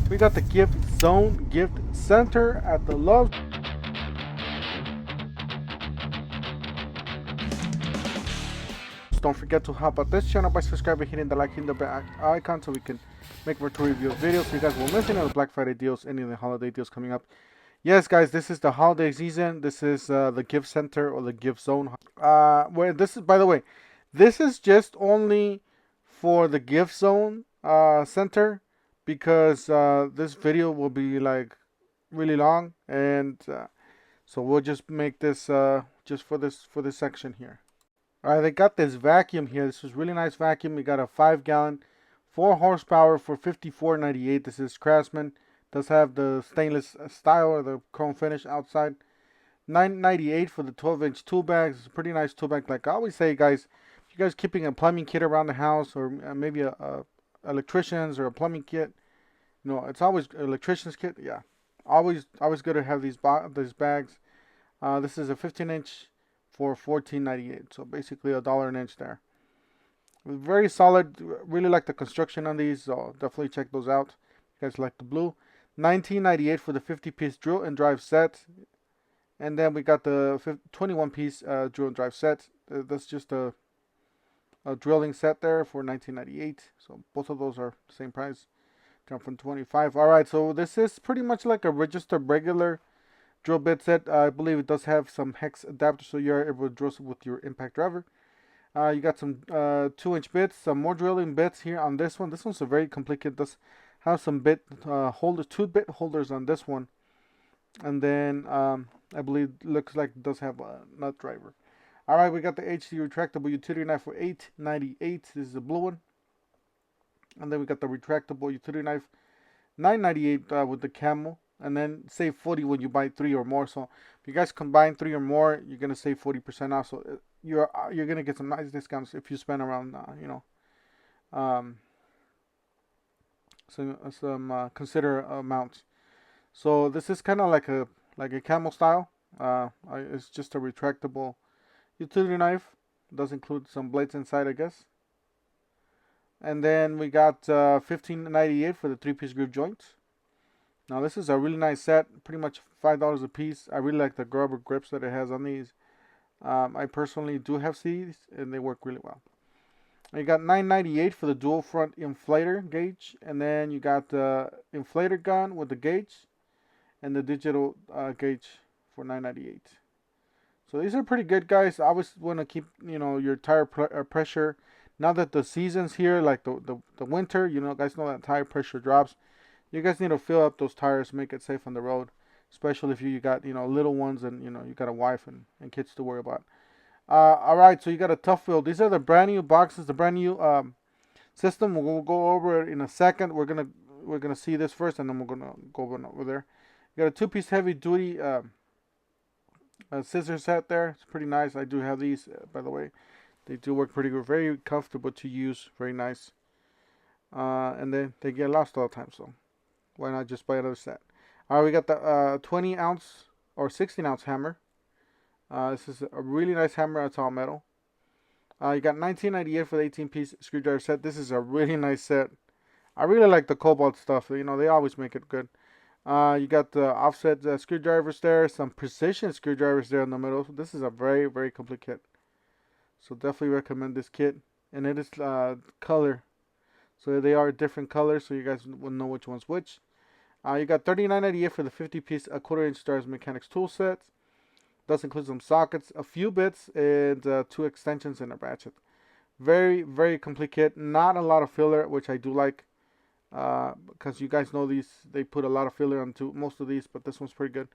We got the Gift Zone Gift Center at the Love. Don't forget to help out this channel by subscribing, hitting the like, hitting the bell icon so we can make virtual review videos so you guys won't miss any of the Black Friday deals, any of the holiday deals coming up. Yes, guys, this is the holiday season. This is the gift center or the gift zone. Where this is, by the way, this is just only for the gift zone center because this video will be like really long, and so we'll just make this just for this section here. All right, they got this vacuum here. This is really nice vacuum. We got a 5-gallon, 4 horsepower for $54.98. This is Craftsman. Does have the stainless style or the chrome finish outside. $9.98 for the 12-inch tool bag. It's a pretty nice tool bag. Like I always say, guys, if you guys keeping a plumbing kit around the house, or maybe a electrician's or a plumbing kit, you know, it's always electrician's kit. Yeah, always good to have these bags. This is a 15-inch for $14.98. So basically $1 an inch there. Very solid. Really like the construction on these. So definitely check those out. You guys like the blue. $19.98 for the 50-piece drill and drive set. And then we got the 21-piece drill and drive set. That's just a drilling set there for $19.98. So both of those are the same price. Down from $25. Alright, so this is pretty much like a registered regular drill bit set. I believe it does have some hex adapters, so you're able to drill with your impact driver. You got some 2-inch bits, some more drilling bits here on this one. This one's a very complete kit. Does have some bit holders, 2-bit holders on this one, and then I believe looks like it does have a nut driver. All right, we got the HD retractable utility knife for $8.98. This is the blue one, and then we got the retractable utility knife, $9.98 with the camel. And then save 40 when you buy 3 or more. So if you guys combine 3 or more, you're gonna save 40% off. So you're gonna get some nice discounts if you spend around some consider amounts. So this is kind of like a camel style. It's just a retractable utility knife. It does include some blades inside, I guess. And then we got $15.98 for the 3-piece groove joints. Now this is a really nice set, pretty much $5 a piece. I really like the rubber grips that it has on these. I personally do have these, and they work really well. You got $9.98 for the dual front inflator gauge, and then you got the inflator gun with the gauge, and the digital gauge for $9.98. So these are pretty good, guys. I always want to keep your tire pressure. Now that the season's here, like the winter, guys know that tire pressure drops. You guys need to fill up those tires, make it safe on the road, especially if you got little ones and you got a wife and kids to worry about. All right, so you got a tough wheel. These are the brand new boxes, the brand new system. We'll go over it in a second. We're gonna see this first, and then we're gonna go over there. You got a 2-piece heavy duty scissor set there. It's pretty nice. I do have these, by the way. They do work pretty good, very comfortable to use, very nice. And then they get lost all the time, so why not just buy another set? All right, we got the 20-ounce or 16-ounce hammer. This is a really nice hammer. It's all metal. You got $19.98 for the 18-piece screwdriver set. This is a really nice set. I really like the cobalt stuff. They always make it good. You got the offset screwdrivers there. Some precision screwdrivers there in the middle. This is a very, very complete kit. So definitely recommend this kit. And it is color. So they are different colors, so you guys will know which one's which. You got $39.98 for the 50-piece 1/4-inch Stars Mechanics tool set. Does include some sockets, a few bits, and 2 extensions and a ratchet. Very, very complete kit. Not a lot of filler, which I do like, because you guys know these, they put a lot of filler onto most of these, but this one's pretty good.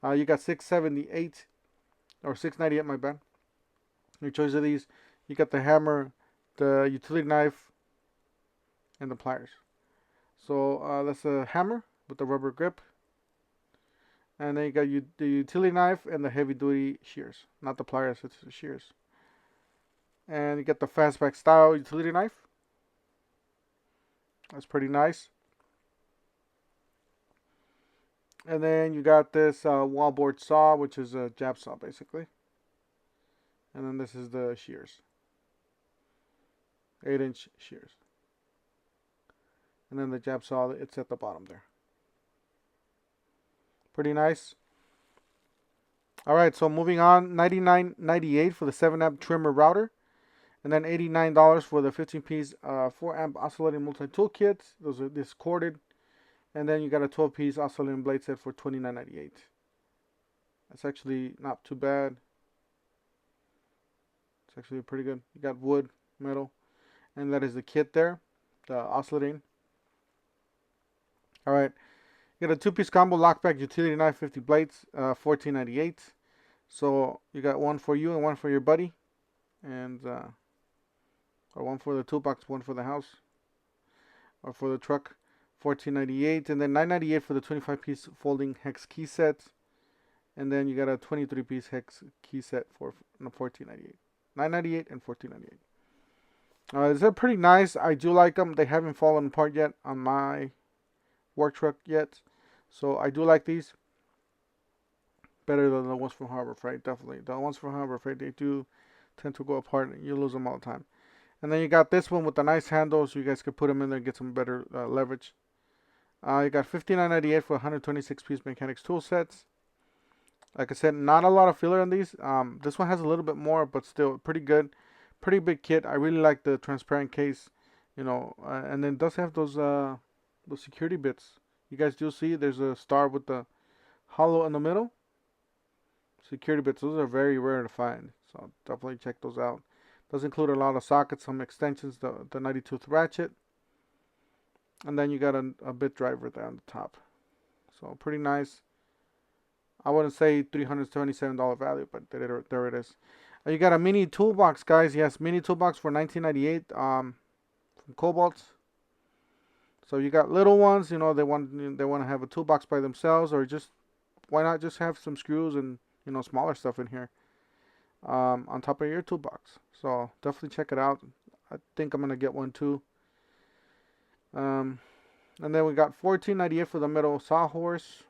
You got $6.78 or $6.98, my bad. Your choice of these. You got the hammer, the utility knife, and the pliers. So that's a hammer with the rubber grip. And then you got the utility knife and the heavy duty shears. Not the pliers, it's the shears. And you get the fastback style utility knife. That's pretty nice. And then you got this wallboard saw, which is a jab saw basically. And then this is the shears. 8-inch shears. and then the jab saw, it's at the bottom there. Pretty nice. Alright, so moving on, $99.98 for the 7-amp trimmer router. And then $89 for the 15-piece 4-amp oscillating multi-tool kit. Those are discorded. And then you got a 12-piece oscillating blade set for $29.98. That's actually not too bad. It's actually pretty good. You got wood, metal, and that is the kit there, the oscillating. Alright, you got a 2-piece combo lockback utility knife, 50 blades, $14.98. So you got one for you and one for your buddy. And or one for the toolbox, one for the house, or for the truck, $14.98, and then $9.98 for the 25-piece folding hex key set, and then you got a 23-piece hex key set for $14.98, $9.98 and $14.98. They're pretty nice. I do like them. They haven't fallen apart yet on my work truck yet, so I do like these better than the ones from Harbor Freight. Definitely, the ones from Harbor Freight, they do tend to go apart, and you lose them all the time. And then you got this one with the nice handles, so you guys could put them in there and get some better leverage. You got $59.98 for 126-piece mechanics tool sets. Like I said, not a lot of filler on these. This one has a little bit more, but still pretty good. Pretty big kit. I really like the transparent case, you know, and then it does have those security bits. You guys do see there's a star with the hollow in the middle. Security bits, those are very rare to find, so definitely check those out. Does include a lot of sockets, some extensions, the 90-tooth ratchet, and then you got a bit driver there on the top. So pretty nice. I wouldn't say $377 value, but there it is. You got a mini toolbox, guys. Yes, mini toolbox for $19.98 from Cobalt. So you got little ones, you know, they want to have a toolbox by themselves, or just why not just have some screws and, you know, smaller stuff in here. On top of your toolbox. So definitely check it out. I think I'm gonna get one too. And then we got $14.98 for the metal sawhorse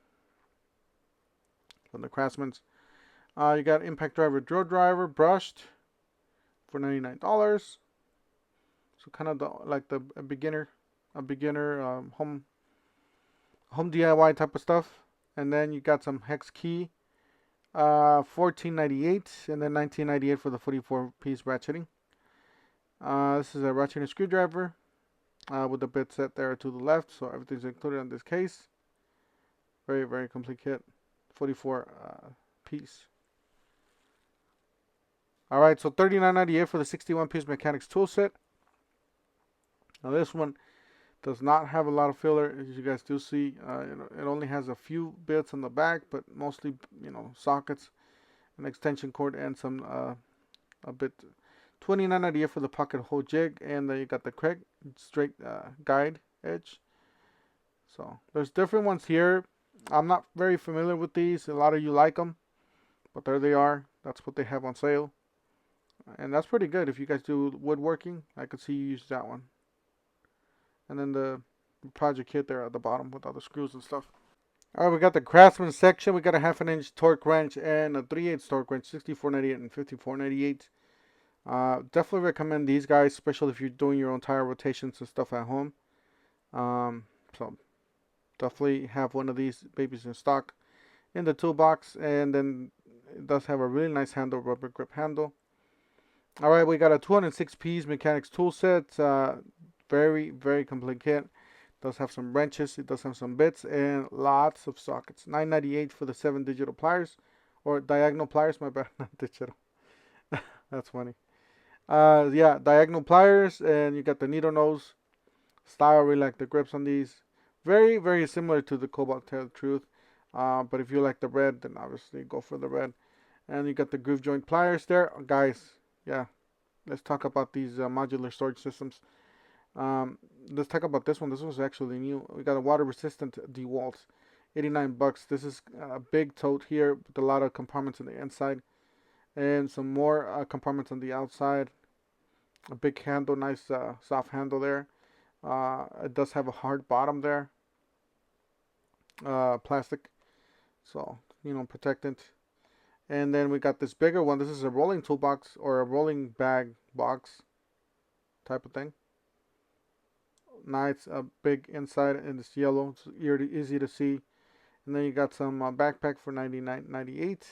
from the Craftsman's. You got impact driver, drill driver, brushed for $99. So kind of like a beginner home DIY type of stuff. And then you got some hex key. $14.98 and then $19.98 for the 44-piece ratcheting. This is a ratcheting screwdriver with the bit set there to the left, so everything's included in this case. Very, very complete kit. 44 piece. Alright, so $39.98 for the 61-piece mechanics tool set. Now this one does not have a lot of filler, as you guys do see. It only has a few bits on the back, but mostly, you know, sockets, an extension cord, and some a bit. $29.98 for the pocket hole jig, and then you got the correct straight guide edge. So there's different ones here. I'm not very familiar with these. A lot of you like them, but there they are. That's what they have on sale, and that's pretty good. If you guys do woodworking, I could see you use that one. And then the project kit there at the bottom with all the screws and stuff. Alright, we got the Craftsman section. We got a 1/2-inch torque wrench and a 3/8 torque wrench, $64.98 and $54.98. Definitely recommend these guys, especially if you're doing your own tire rotations and stuff at home. So definitely have one of these babies in stock in the toolbox. And then it does have a really nice handle, rubber grip handle. Alright, we got a 206-piece mechanics tool set. Very, very complete kit. Does have some wrenches, it does have some bits, and lots of sockets. $9.98 for the 7 digital pliers, or diagonal pliers, my bad, not digital. That's funny. Yeah, diagonal pliers, and you got the needle nose style. Really like the grips on these. Very, very similar to the Cobalt, to tell the truth. But if you like the red, then obviously go for the red. And you got the groove joint pliers there, guys. Yeah, let's talk about these modular storage systems. Let's talk about this one. This was actually new. We got a water resistant DeWalt, $89. This is a big tote here with a lot of compartments on the inside and some more compartments on the outside. A big handle, nice soft handle there. It does have a hard bottom there, plastic, so you know, protectant. And then we got this bigger one. This is a rolling toolbox or a rolling bag box type of thing. nice, big inside, and it's yellow. It's easy to see. And then you got some backpack for 99.98.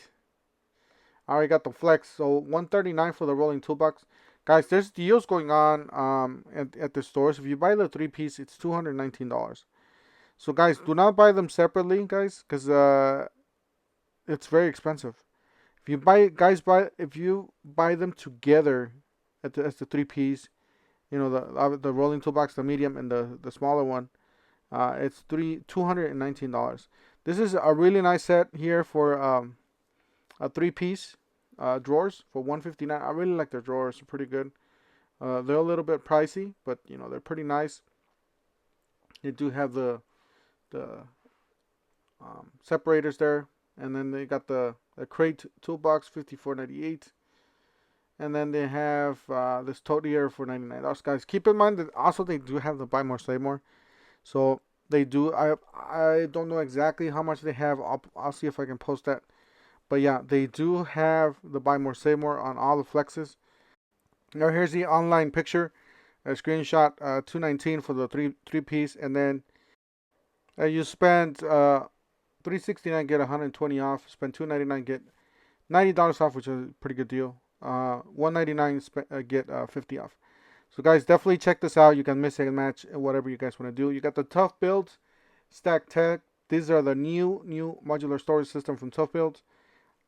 I already got the flex, so 139 for the rolling toolbox. Guys, there's deals going on at the stores. If you buy the 3-piece, it's $219. So guys, do not buy them separately, guys, because it's very expensive. If you buy them together as the 3-piece, you know, the rolling toolbox, the medium, and the smaller one, it's $219. This is a really nice set here for a 3-piece drawers for $159. I really like their drawers; they're pretty good. They're a little bit pricey, but you know they're pretty nice. They do have the separators there, and then they got the crate toolbox, $54.98. And then they have this tote here for $99. Guys, keep in mind that also they do have the buy more save more. So they do. I don't know exactly how much they have. I'll see if I can post that. But yeah, they do have the buy more save more on all the flexes. Now here's the online picture, a screenshot. $219 for the three piece, and then you spend $369 get 120 off. Spend $299 get $90 off, which is a pretty good deal. $199 get 50 off. So guys, definitely check this out. You can mix and match whatever you guys want to do. You got the Tough Builds, Stack Tech. These are the new modular storage system from Tough Builds.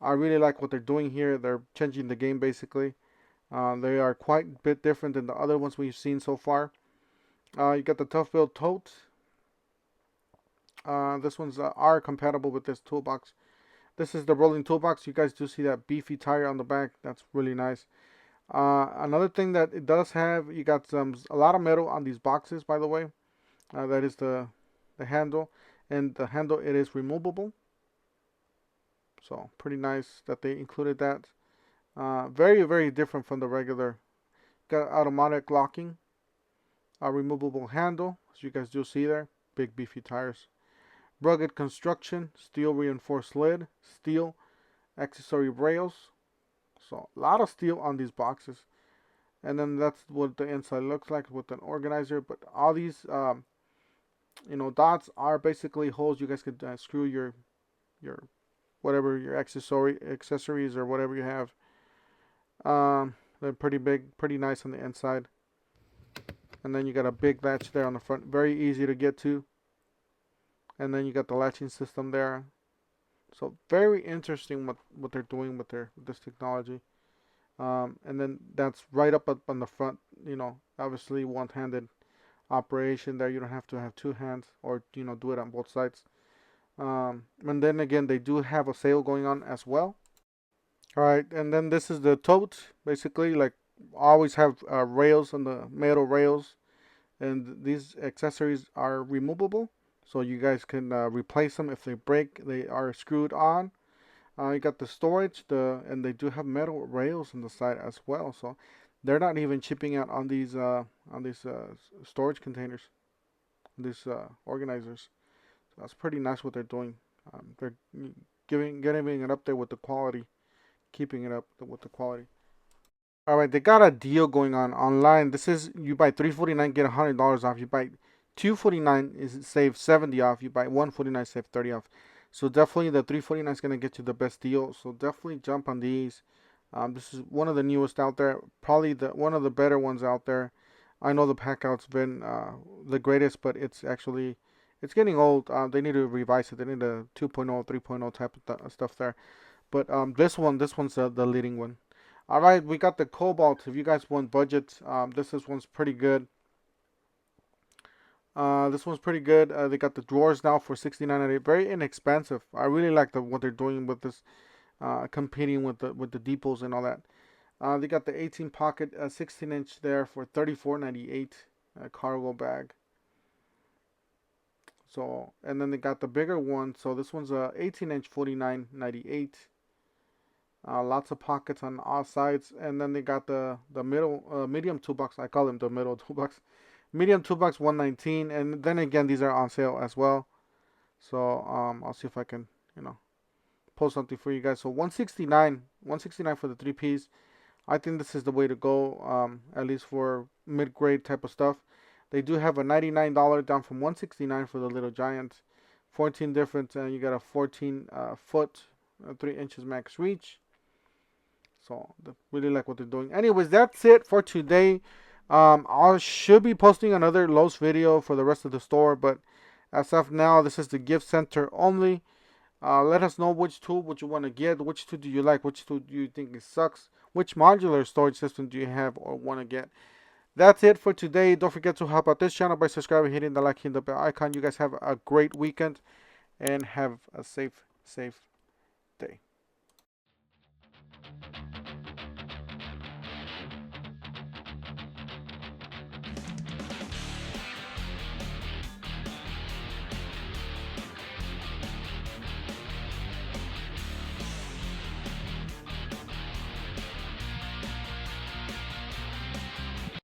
I really like what they're doing here. They're changing the game basically. They are quite a bit different than the other ones we've seen so far. You got the Tough Build Tote. This one's are compatible with this toolbox. This is the rolling toolbox. You guys do see that beefy tire on the back. That's really nice. Another thing that it does have, you got a lot of metal on these boxes, by the way. That is the handle, and the handle, it is removable. So pretty nice that they included that. Very different from the regular. Got automatic locking, a removable handle, as you guys do see there. Big beefy tires. Rugged construction, steel reinforced lid, steel accessory rails. So a lot of steel on these boxes. And then that's what the inside looks like with an organizer. But all these, dots are basically holes you guys could screw your whatever your accessories or whatever you have. They're pretty big, pretty nice on the inside. And then you got a big latch there on the front, very easy to get to. And then you got the latching system there. So very interesting what they're doing with this technology. And then that's right up on the front. Obviously one-handed operation there. You don't have to have two hands or do it on both sides. And then again, they do have a sale going on as well. All right, and then this is the tote. Basically, like always have rails on the metal rails, and these accessories are removable. So you guys can replace them if they break. They are screwed on. You got the storage, and they do have metal rails on the side as well. So they're not even chipping out on these storage containers, these organizers. So that's pretty nice what they're doing. They're getting it up there with the quality, keeping it up with the quality. All right, they got a deal going on online. This is you buy $349 get $100 off. You buy $249 is save 70 off. You buy $149 save 30 off. So definitely the $349 is gonna get you the best deal. So definitely jump on these. This is one of the newest out there. Probably one of the better ones out there. I know the Packout's been the greatest, but it's getting old. They need to revise it. They need a 2.0, 3.0 type of stuff there. But this one's the leading one. All right, we got the Cobalt. If you guys want budget, this one's pretty good. This one's pretty good. They got the drawers now for $69.98. Very inexpensive. I really like what they're doing with this, competing with the depots and all that. They got the 18 pocket 16-inch there for $34.98. Cargo bag. So, and then they got the bigger one. So this one's a 18-inch $49.98. Lots of pockets on all sides, and then they got the middle medium toolbox. I call them the middle toolbox. Medium toolbox $119, and then again these are on sale as well. So I'll see if I can post something for you guys. So $169 for the 3-piece. I think this is the way to go, at least for mid-grade type of stuff. They do have a $99 down from $169 for the Little Giant. 14 different, and you got a 14 foot, 3 inches max reach. So really like what they're doing. Anyways, that's it for today. I should be posting another Lowe's video for the rest of the store, but as of now, this is the gift center only. Let us know which tool would you want to get, which tool do you like, which tool do you think it sucks, which modular storage system do you have or want to get. That's it for today. Don't forget to help out this channel by subscribing, hitting the like, hitting the bell icon. You guys have a great weekend and have a safe